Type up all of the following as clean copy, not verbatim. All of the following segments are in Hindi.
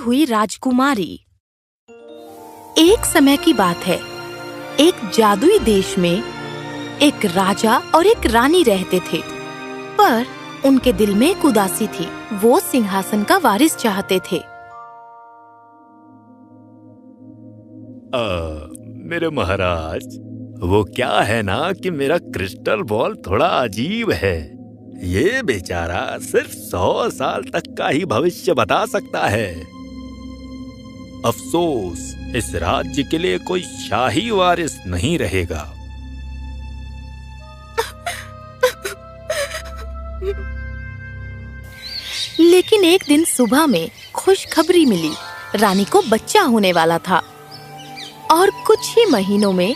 हुई राजकुमारी। एक समय की बात है, एक जादुई देश में एक राजा और एक रानी रहते थे, पर उनके दिल में एक उदासी थी। वो सिंहासन का वारिस चाहते थे। मेरे महाराज, वो क्या है ना कि मेरा क्रिस्टल बॉल थोड़ा अजीब है। ये बेचारा सिर्फ 100 साल तक का ही भविष्य बता सकता है। अफसोस, इस राज्य के लिए कोई शाही वारिस नहीं रहेगा। लेकिन एक दिन सुबह में खुशखबरी मिली। रानी को बच्चा होने वाला था और कुछ ही महीनों में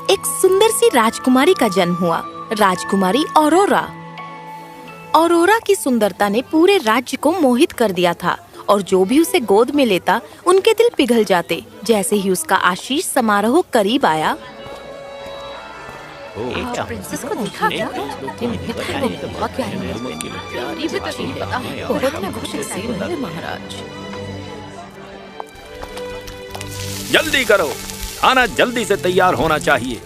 एक सुंदर सी राजकुमारी का जन्म हुआ, राजकुमारी औरोरा। औरोरा की सुंदरता ने पूरे राज्य को मोहित कर दिया था और जो भी उसे गोद में लेता उनके दिल पिघल जाते। जैसे ही उसका आशीष समारोह करीब आया, प्रिंसेस को दिखा क्या? महाराज, जल्दी करो, खाना जल्दी से तैयार होना चाहिए।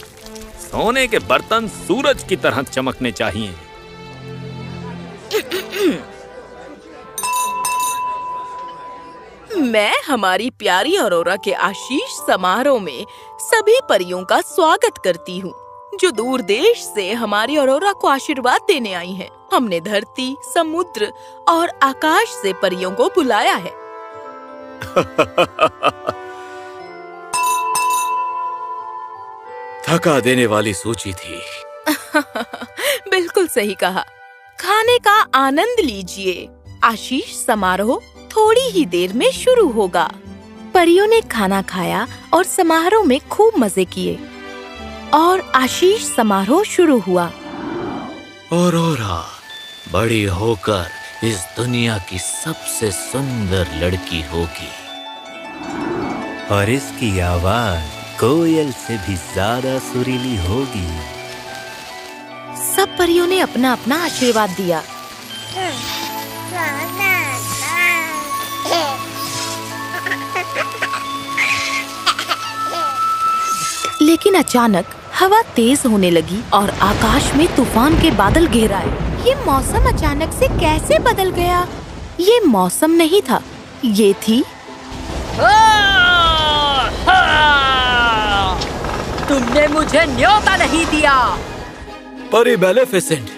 सोने के बर्तन सूरज की तरह चमकने चाहिए। मैं हमारी प्यारी औरोरा के आशीष समारोह में सभी परियों का स्वागत करती हूँ, जो दूर देश से हमारी औरोरा को आशीर्वाद देने आई हैं। हमने धरती, समुद्र और आकाश से परियों को बुलाया है। थका देने वाली सूची थी। बिल्कुल सही कहा। खाने का आनंद लीजिए। आशीष समारोह थोड़ी ही देर में शुरू होगा। परियों ने खाना खाया और समारोह में खूब मजे किए और आशीष समारोह शुरू हुआ। औरोरा बड़ी होकर इस दुनिया की सबसे सुंदर लड़की होगी और इसकी आवाज कोयल से भी ज्यादा सुरीली होगी। सब परियों ने अपना अपना आशीर्वाद दिया। लेकिन अचानक हवा तेज होने लगी और आकाश में तूफान के बादल घेर आए। ये मौसम अचानक से कैसे बदल गया? ये मौसम नहीं था, ये थी तुमने मुझे न्योता नहीं दिया। परी मेलेफिसेंट।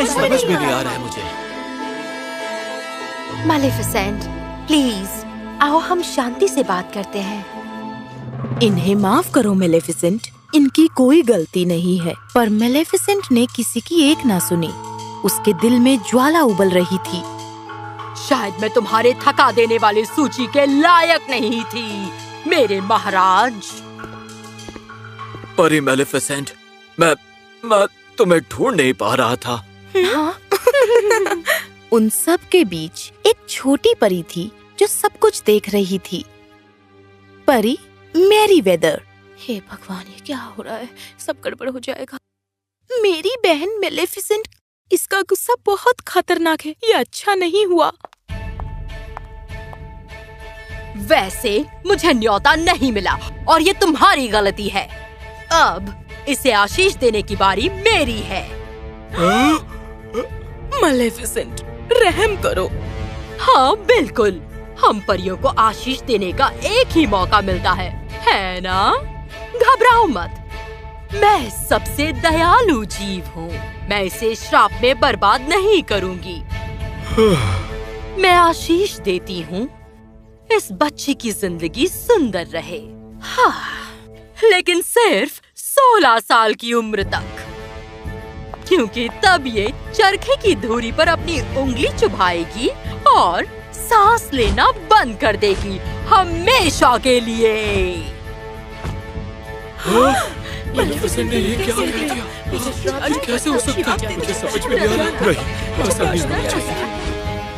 समझ में नहीं आ रहा है मुझे। मेलेफिसेंट, प्लीज आओ हम शांति से बात करते हैं। इन्हें माफ करो मेलेफिसेंट, इनकी कोई गलती नहीं है। पर मेलेफिसेंट ने किसी की एक ना सुनी। उसके दिल में ज्वाला उबल रही थी। शायद मैं तुम्हारे थका देने वाली सूची के लायक नहीं थी, मेरे महाराज। परी मेलेफिसेंट, मैं तुम्हें ढूंढ नहीं पा रहा था। हाँ? उन सब के बीच एक छोटी परी थी जो सब कुछ देख रही थी। परी मेरीवेदर। हे भगवान, ये क्या हो रहा है? सब गड़बड़ हो जाएगा। मेरी बहन मेलेफिसेंट, इसका गुस्सा बहुत खतरनाक है। ये अच्छा नहीं हुआ। वैसे मुझे न्योता नहीं मिला और ये तुम्हारी गलती है। अब इसे आशीष देने की बारी मेरी है। मेलेफिसेंट, रहम करो। हाँ बिल्कुल, हम परियों को आशीष देने का एक ही मौका मिलता है ना? घबराओ मत, मैं सबसे दयालु जीव हूँ। मैं इसे श्राप में बर्बाद नहीं करूँगी। मैं आशीष देती हूँ इस बच्ची की जिंदगी सुंदर रहे। हाँ, लेकिन सिर्फ 16 साल की उम्र तक, क्योंकि तब ये चरखे की धुरी पर अपनी उंगली चुभाएगी और सांस लेना बंद कर देगी, हमेशा के लिए। मेलेफिसेंट ने ये क्या कर दिया? कैसे हो सकता है? मुझे समझ में नहीं आ रहा। नहीं, ऐसा नहीं होना चाहिए।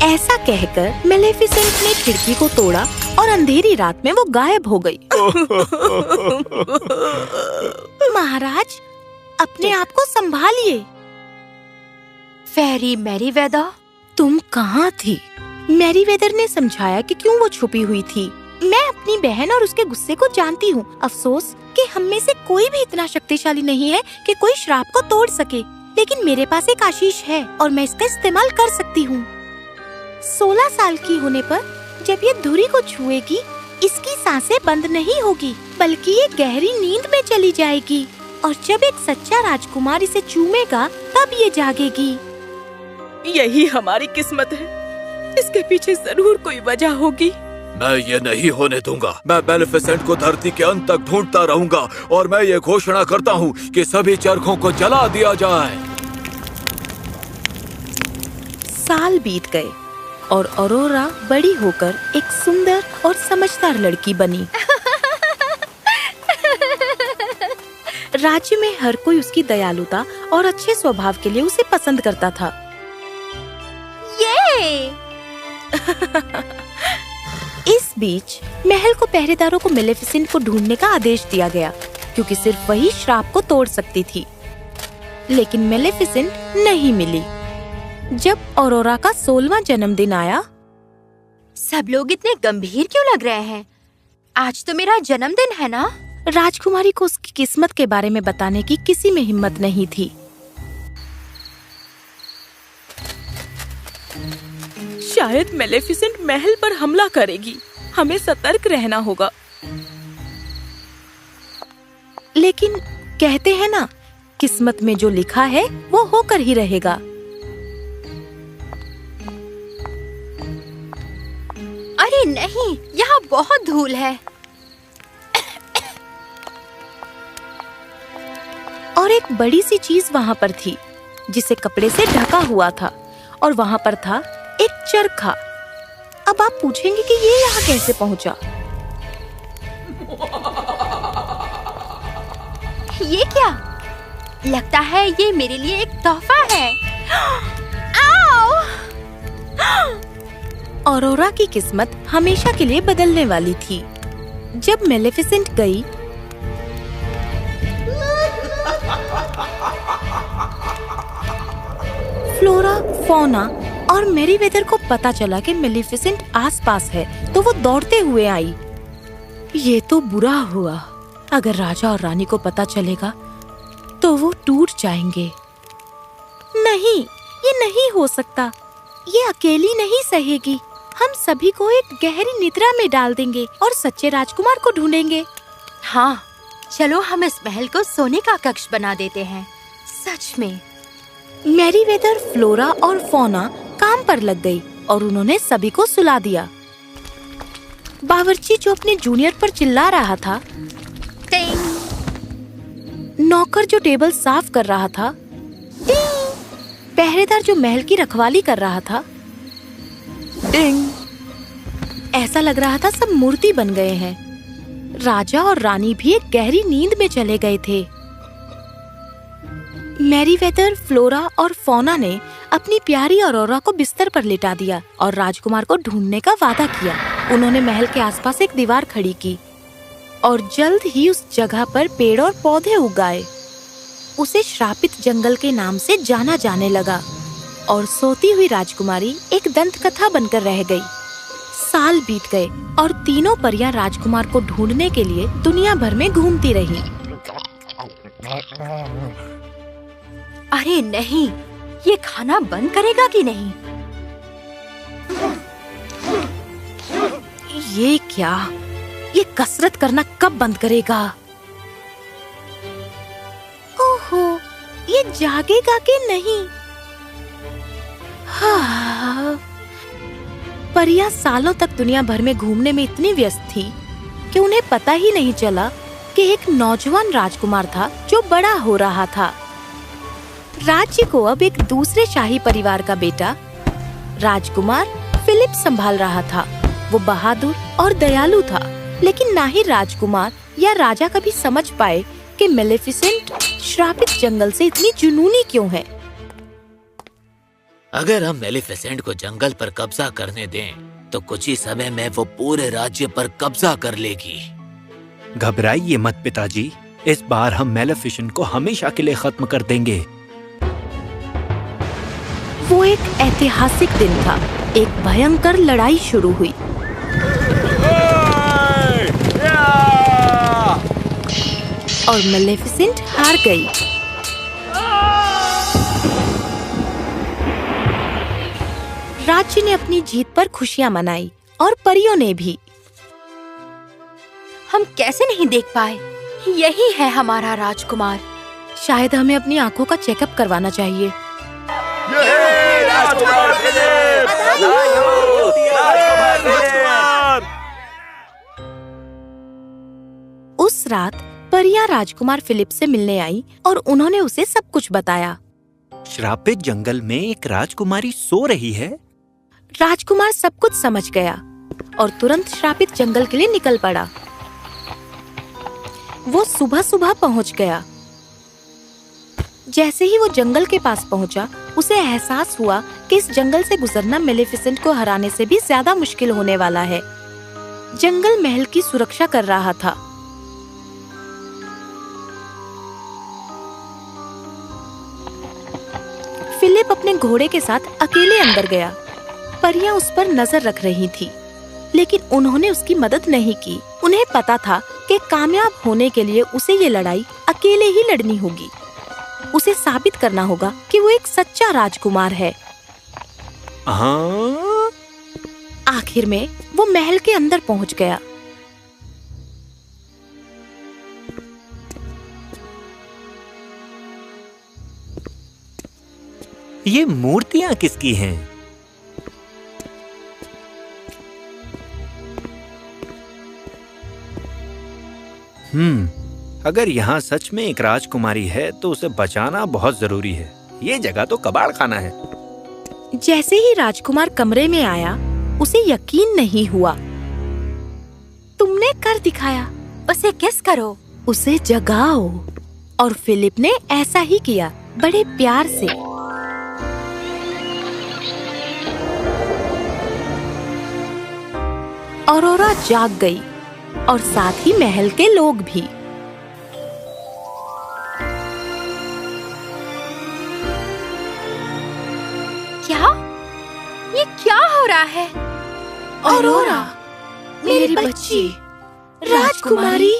ऐसा कहकर मेलेफिसेंट ने खिड़की को तोड़ा और अंधेरी रात में वो गायब हो गई। महाराज, अपने आप को संभालिए। फेरी मैरीवेदर, तुम कहाँ थी? मैरीवेदर ने समझाया कि क्यों वो छुपी हुई थी। मैं अपनी बहन और उसके गुस्से को जानती हूँ। अफसोस कि हम में से कोई भी इतना शक्तिशाली नहीं है कि कोई श्राप को तोड़ सके, लेकिन मेरे पास एक आशीष है और मैं इसका इस्तेमाल कर सकती हूँ। 16 साल की होने पर जब ये धुरी को छुएगी, इसकी सांसें बंद नहीं होगी, बल्कि ये गहरी नींद में चली जाएगी, और जब एक सच्चा राजकुमार इसे चूमेगा तब ये जागेगी। यही हमारी किस्मत है। इसके पीछे जरूर कोई वजह होगी। मैं ये नहीं होने दूंगा। मैं मेलेफिसेंट को धरती के अंत तक ढूंढता रहूंगा और मैं ये घोषणा करता हूँ कि सभी चरखों को जला दिया जाए। साल बीत गए और ऑरोरा बड़ी होकर एक सुंदर और समझदार लड़की बनी। राज्य में हर कोई उसकी दयालुता और अच्छे स्वभाव के लिए उसे पसंद करता था। इस बीच महल को पहरेदारों को मेलेफिसेंट को ढूंढने का आदेश दिया गया, क्योंकि सिर्फ वही श्राप को तोड़ सकती थी। लेकिन मेलेफिसेंट नहीं मिली। जब ऑरोरा का 16वां जन्मदिन आया, सब लोग इतने गंभीर क्यों लग रहे हैं? आज तो मेरा जन्मदिन है ना? राजकुमारी को उसकी किस्मत के बारे में बताने की किसी में हिम्मत नहीं थी। शायद मेलेफिसेंट महल पर हमला करेगी। हमें सतर्क रहना होगा। लेकिन कहते हैं ना, किस्मत में जो लिखा है वो होकर ही रहेगा। अरे नहीं, यहाँ बहुत धूल है। और एक बड़ी सी चीज वहाँ पर थी, जिसे कपड़े से ढका हुआ था, और वहाँ पर था एक चरखा। अब आप पूछेंगे कि ये यहाँ कैसे पहुँचा? ये क्या? लगता है ये मेरे लिए एक तोहफा है। आओ! ऑरोरा की किस्मत हमेशा के लिए बदलने वाली थी। जब मेलेफिसेंट गई, फ्लोरा, फौना और मैरीवेदर को पता चला कि मेलेफिसेंट आसपास है, तो वो दौड़ते हुए आई। ये तो बुरा हुआ। अगर राजा और रानी को पता चलेगा तो वो टूट जाएंगे। नहीं, ये नहीं हो सकता। ये अकेली नहीं सहेगी। हम सभी को एक गहरी निद्रा में डाल देंगे और सच्चे राजकुमार को ढूंढेंगे। हाँ, चलो हम इस महल को सोने का कक्ष बना देते हैं। सच में। मैरीवेदर, फ्लोरा और फौना काम पर लग गई और उन्होंने सभी को सुला दिया। बावर्ची जो अपने जूनियर पर चिल्ला रहा था, नौकर जो टेबल साफ कर रहा था, पहरेदार जो महल की रखवाली कर रहा था, ऐसा लग रहा था सब मूर्ति बन गए हैं। राजा और रानी भी एक गहरी नींद में चले गए थे। मैरीवेदर, फ्लोरा और फौना ने अपनी प्यारी ऑरोरा को बिस्तर पर लिटा दिया और राजकुमार को ढूंढने का वादा किया। उन्होंने महल के आसपास एक दीवार खड़ी की और जल्द ही उस जगह पर पेड़ और पौधे उगाए। उसे श्रापित जंगल के नाम से जाना जाने लगा और सोती हुई राजकुमारी एक दंत कथा बनकर रह गई। साल बीत गए और तीनों परियां राजकुमार को ढूंढने के लिए दुनिया भर में घूमती रही। अरे नहीं, ये खाना बंद करेगा कि नहीं? ये क्या? ये कसरत करना कब बंद करेगा? ओहो, ये जागेगा कि नहीं? हाँ। परियां सालों तक दुनिया भर में घूमने में इतनी व्यस्त थी कि उन्हें पता ही नहीं चला कि एक नौजवान राजकुमार था जो बड़ा हो रहा था। राज्य को अब एक दूसरे शाही परिवार का बेटा राजकुमार फिलिप संभाल रहा था। वो बहादुर और दयालु था, लेकिन ना ही राजकुमार या राजा कभी समझ पाए कि मेलेफिसेंट श्रापित जंगल से इतनी जुनूनी क्यों है। अगर हम मेलिफिसेंट को जंगल पर कब्जा करने दें, तो कुछ ही समय में वो पूरे राज्य पर कब्जा कर लेगी। घबराइए मत पिताजी, इस बार हम मेलेफिसेंट को हमेशा के लिए खत्म कर देंगे। वो एक ऐतिहासिक दिन था। एक भयंकर लड़ाई शुरू हुई और मेलेफिसेंट हार गई। राज्य ने अपनी जीत पर खुशियां मनाई और परियों ने भी। हम कैसे नहीं देख पाए? यही है हमारा राजकुमार। शायद हमें अपनी आंखों का चेकअप करवाना चाहिए। उस रात परियां राजकुमार फिलिप से मिलने आई और उन्होंने उसे सब कुछ बताया। श्रापित जंगल में एक राजकुमारी सो रही है। राजकुमार सब कुछ समझ गया और तुरंत श्रापित जंगल के लिए निकल पड़ा। वो सुबह सुबह पहुंच गया। जैसे ही वो जंगल के पास पहुंचा, उसे एहसास हुआ कि इस जंगल से गुजरना मेलेफिसेंट को हराने से भी ज्यादा मुश्किल होने वाला है। जंगल महल की सुरक्षा कर रहा था। फिलिप अपने घोड़े के साथ अकेले अंदर गया। परियां उस पर नजर रख रही थी, लेकिन उन्होंने उसकी मदद नहीं की। उन्हें पता था कि कामयाब होने के लिए उसे ये लड़ाई अकेले ही लड़नी होगी। उसे साबित करना होगा कि वो एक सच्चा राजकुमार है। हाँ? आखिर में वो महल के अंदर पहुंच गया। ये मूर्तियां किसकी हैं? अगर यहाँ सच में एक राजकुमारी है तो उसे बचाना बहुत जरूरी है। ये जगह तो कबाड़ खाना है। जैसे ही राजकुमार कमरे में आया, उसे यकीन नहीं हुआ। तुमने कर दिखाया। उसे किस करो, उसे जगाओ। और फिलिप ने ऐसा ही किया, बड़े प्यार से। औरोरा जाग गई और साथ ही महल के लोग भी। क्या? ये क्या हो रहा है? औरोरा, मेरी बच्ची, राजकुमारी।